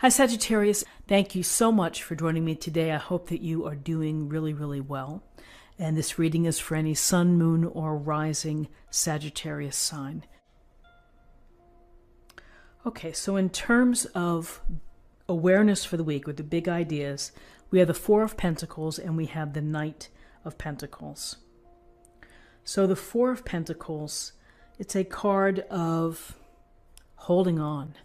Hi Sagittarius, thank you so much for joining me today. I hope that you are doing really, really well. And this reading is for any sun, moon, or rising Sagittarius sign. Okay, so in terms of awareness for the week with the big ideas, we have the Four of Pentacles and we have the Knight of Pentacles. So the Four of Pentacles, it's a card of holding on.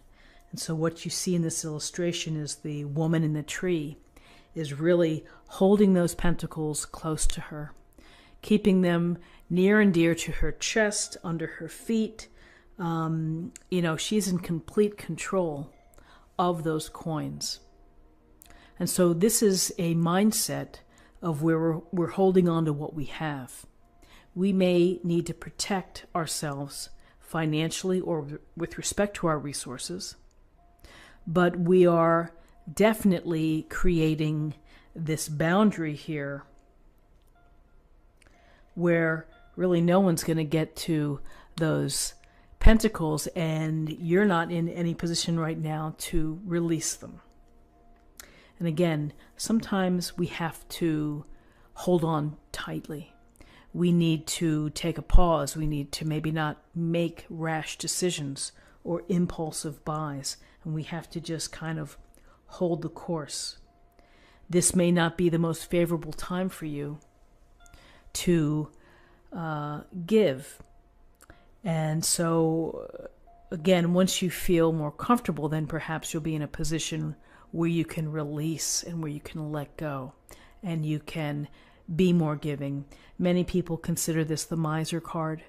And so what you see in this illustration is the woman in the tree is really holding those pentacles close to her, keeping them near and dear to her chest, under her feet. She's in complete control of those coins. And so this is a mindset of where we're holding on to what we have. We may need to protect ourselves financially or with respect to our resources, but we are definitely creating this boundary here where really no one's going to get to those pentacles, and you're not in any position right now to release them. And again, sometimes we have to hold on tightly. We need to take a pause. We need to maybe not make rash decisions or impulsive buys, and we have to just kind of hold the course. This may not be the most favorable time for you to give. And so, again, once you feel more comfortable, then perhaps you'll be in a position where you can release and where you can let go and you can be more giving. Many people consider this the miser card.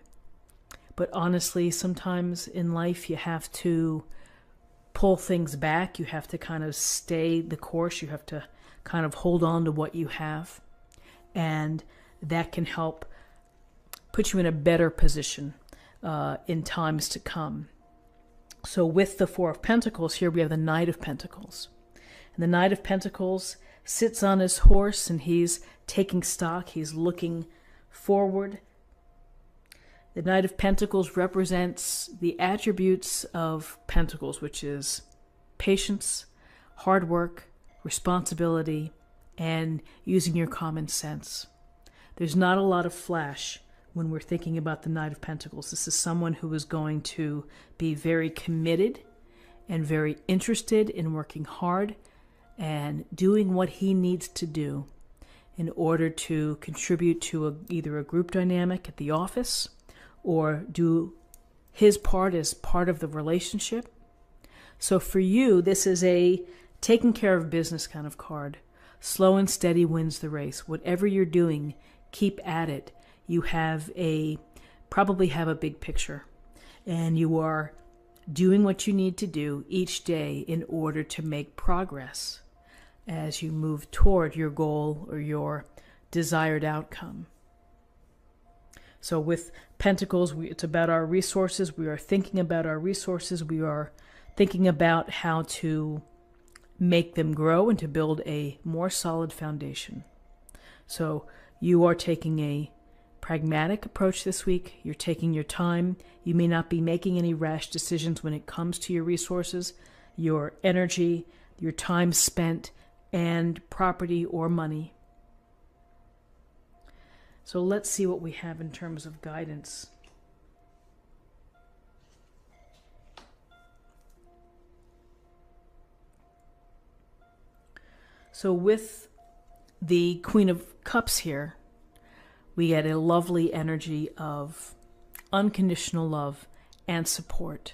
But honestly, sometimes in life you have to pull things back. You have to kind of stay the course. You have to kind of hold on to what you have. And that can help put you in a better position in times to come. So with the Four of Pentacles, here we have the Knight of Pentacles. And the Knight of Pentacles sits on his horse and he's taking stock. He's looking forward. The Knight of Pentacles represents the attributes of Pentacles, which is patience, hard work, responsibility, and using your common sense. There's not a lot of flash when we're thinking about the Knight of Pentacles. This is someone who is going to be very committed and very interested in working hard and doing what he needs to do in order to contribute to either a group dynamic at the office or do his part as part of the relationship. So for you, this is a taking care of business kind of card. Slow and steady wins the race. Whatever you're doing, keep at it. You probably have a big picture, and you are doing what you need to do each day in order to make progress as you move toward your goal or your desired outcome. So with Pentacles, it's about our resources. We are thinking about our resources. We are thinking about how to make them grow and to build a more solid foundation. So you are taking a pragmatic approach this week. You're taking your time. You may not be making any rash decisions when it comes to your resources, your energy, your time spent, and property or money. So let's see what we have in terms of guidance. So with the Queen of Cups here, we get a lovely energy of unconditional love and support.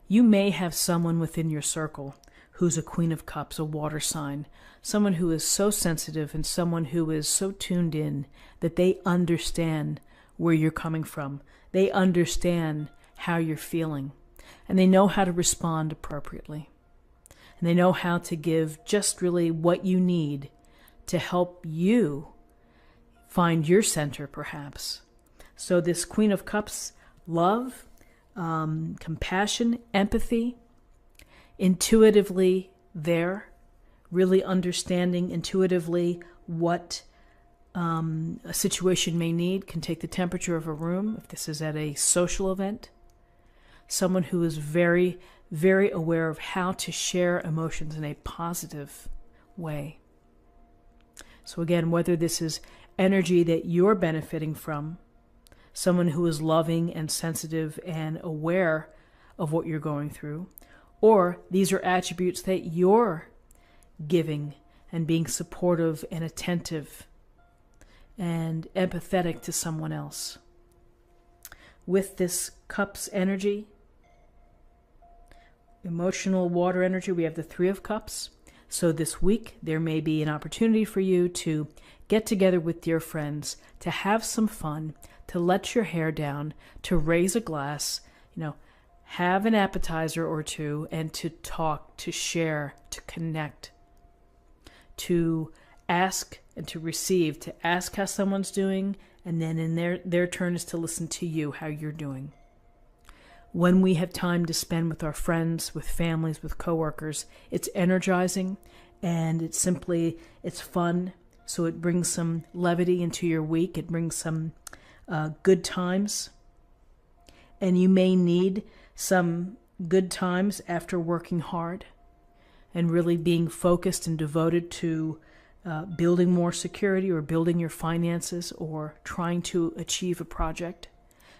You may have someone within your circle who's a Queen of Cups, a water sign, someone who is so sensitive and someone who is so tuned in that they understand where you're coming from. They understand how you're feeling, and they know how to respond appropriately. And they know how to give just really what you need to help you find your center, perhaps. So this Queen of Cups, love, compassion, empathy, intuitively there, really understanding intuitively what a situation may need, can take the temperature of a room if this is at a social event. Someone who is very, very aware of how to share emotions in a positive way. So again, whether this is energy that you're benefiting from, someone who is loving and sensitive and aware of what you're going through, or these are attributes that you're giving and being supportive and attentive and empathetic to someone else. With this Cups energy, emotional water energy, we have the Three of Cups. So this week, there may be an opportunity for you to get together with dear friends, to have some fun, to let your hair down, to raise a glass, have an appetizer or two, and to talk, to share, to connect, to ask and to receive, to ask how someone's doing, and then in their turn is to listen to you, how you're doing. When we have time to spend with our friends, with families, with coworkers, it's energizing and it's fun. So it brings some levity into your week. It brings some good times. And you may need some good times after working hard and really being focused and devoted to building more security or building your finances or trying to achieve a project.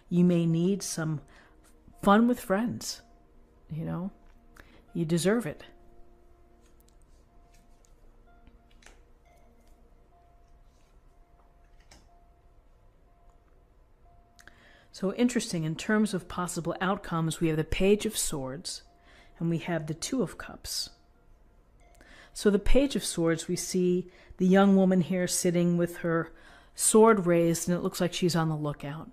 You may need some fun with friends. You deserve it. So interesting, in terms of possible outcomes, we have the Page of Swords and we have the Two of Cups. So the Page of Swords, we see the young woman here sitting with her sword raised, and it looks like she's on the lookout.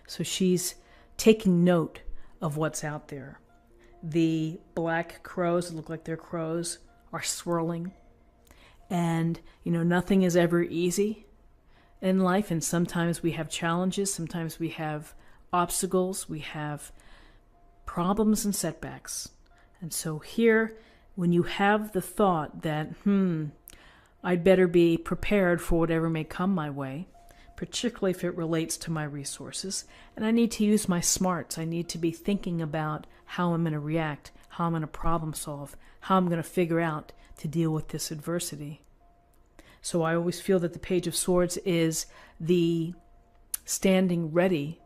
So she's taking note of what's out there. The black crows, that look like they're crows, are swirling. And, nothing is ever easy in life, and sometimes we have challenges, sometimes we have obstacles, we have problems and setbacks. And so here, when you have the thought that, I'd better be prepared for whatever may come my way, particularly if it relates to my resources, and I need to use my smarts. I need to be thinking about how I'm going to react, how I'm going to problem solve, how I'm going to figure out to deal with this adversity. So I always feel that the Page of Swords is the standing ready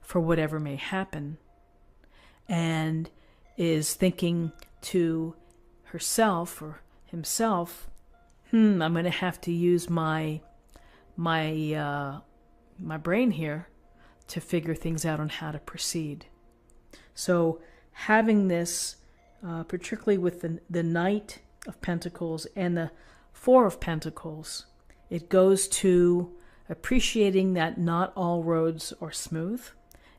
for whatever may happen, and is thinking to herself or himself, I'm going to have to use my brain here to figure things out on how to proceed. So having this, particularly with the Knight of Pentacles and the Four of Pentacles, it goes to appreciating that not all roads are smooth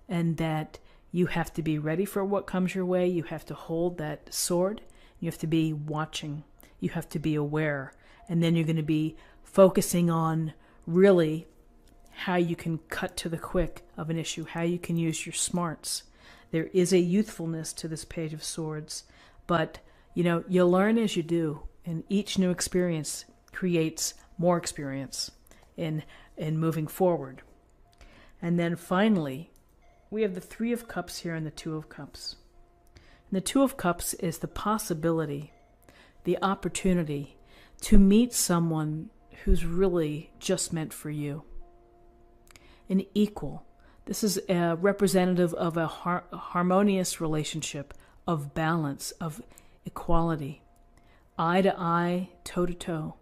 and that you have to be ready for what comes your way. You have to hold that sword. You have to be watching. You have to be aware. And then you're going to be focusing on really how you can cut to the quick of an issue, how you can use your smarts. There is a youthfulness to this Page of Swords, but you learn as you do, and each new experience creates more experience in moving forward. And then finally, we have the Three of Cups here and the Two of Cups. And the Two of Cups is the possibility, the opportunity to meet someone who's really just meant for you. An equal. This is a representative of a harmonious relationship, of balance, of equality, eye to eye, toe to toe.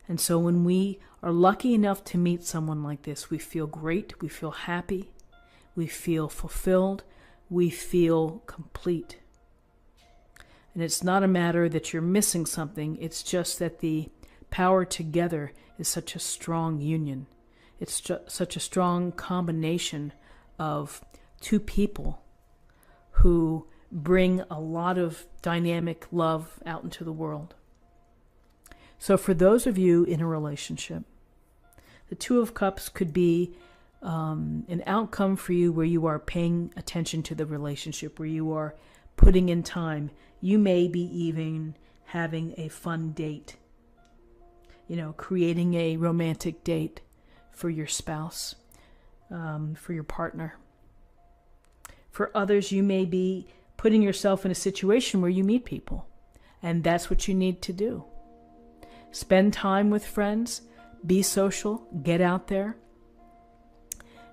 And so when we are lucky enough to meet someone like this, we feel great, we feel happy, we feel fulfilled, we feel complete. And it's not a matter that you're missing something, it's just that the power together is such a strong union. It's such a strong combination of two people who bring a lot of dynamic love out into the world. So for those of you in a relationship, the Two of Cups could be an outcome for you where you are paying attention to the relationship, where you are putting in time. You may be even having a fun date, creating a romantic date for your spouse, for your partner. For others, you may be putting yourself in a situation where you meet people. And that's what you need to do. Spend time with friends, be social, get out there,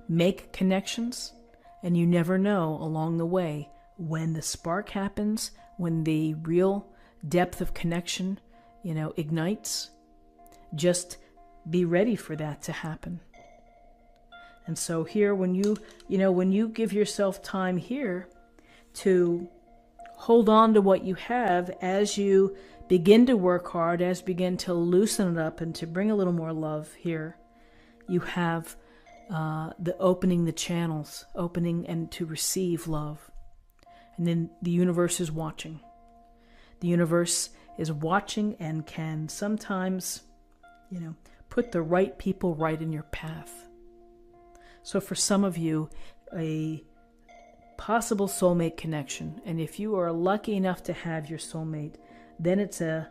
make connections, and you never know along the way when the spark happens, when the real depth of connection, ignites. Just be ready for that to happen. And so here, when you give yourself time here to hold on to what you have as you begin to work hard, as you begin to loosen it up and to bring a little more love here, you have the opening the channels, opening and to receive love. And then the universe is watching. The universe is watching and can sometimes, put the right people right in your path. So for some of you, a possible soulmate connection, and if you are lucky enough to have your soulmate, then it's a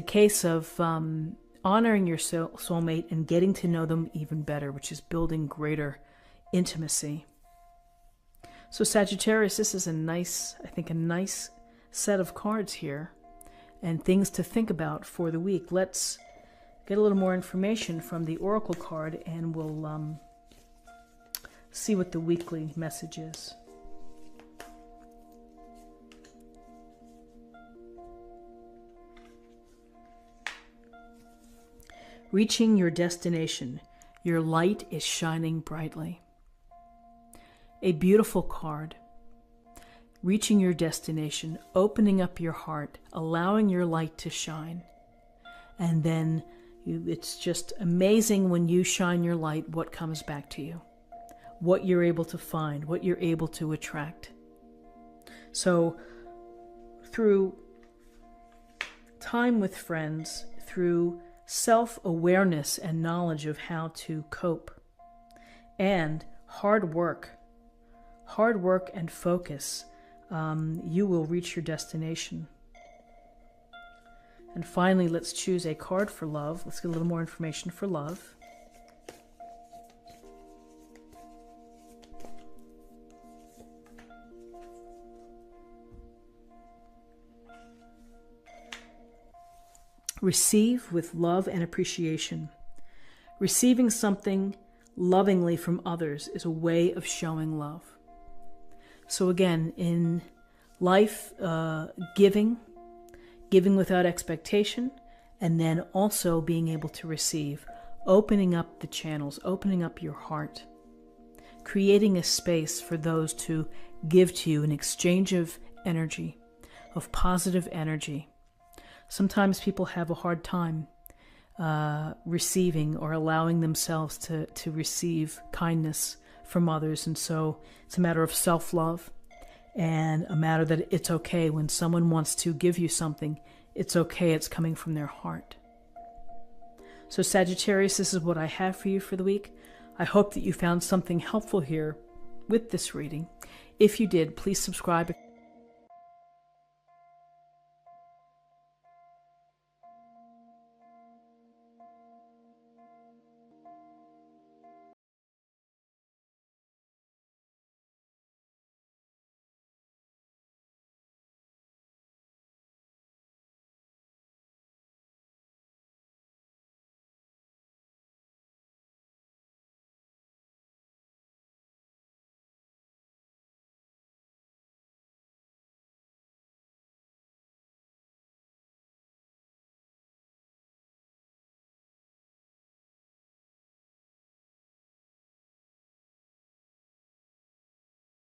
case of honoring your soulmate and getting to know them even better, which is building greater intimacy. So Sagittarius, this is a nice set of cards here and things to think about for the week. Let's get a little more information from the Oracle card and we'll see what the weekly message is. Reaching your destination. Your light is shining brightly. A beautiful card. Reaching your destination, opening up your heart, allowing your light to shine. And then it's just amazing when you shine your light, what comes back to you, what you're able to find, what you're able to attract. So through time with friends, through self-awareness and knowledge of how to cope, and hard work and focus, you will reach your destination. And finally, let's choose a card for love. Let's get a little more information for love. Receive with love and appreciation. Receiving something lovingly from others is a way of showing love. So again, in life, giving without expectation, and then also being able to receive, opening up the channels, opening up your heart, creating a space for those to give to you an exchange of energy, of positive energy. Sometimes people have a hard time receiving or allowing themselves to receive kindness from others. And so it's a matter of self-love and a matter that it's okay when someone wants to give you something. It's okay. It's coming from their heart. So Sagittarius, this is what I have for you for the week. I hope that you found something helpful here with this reading. If you did, please subscribe.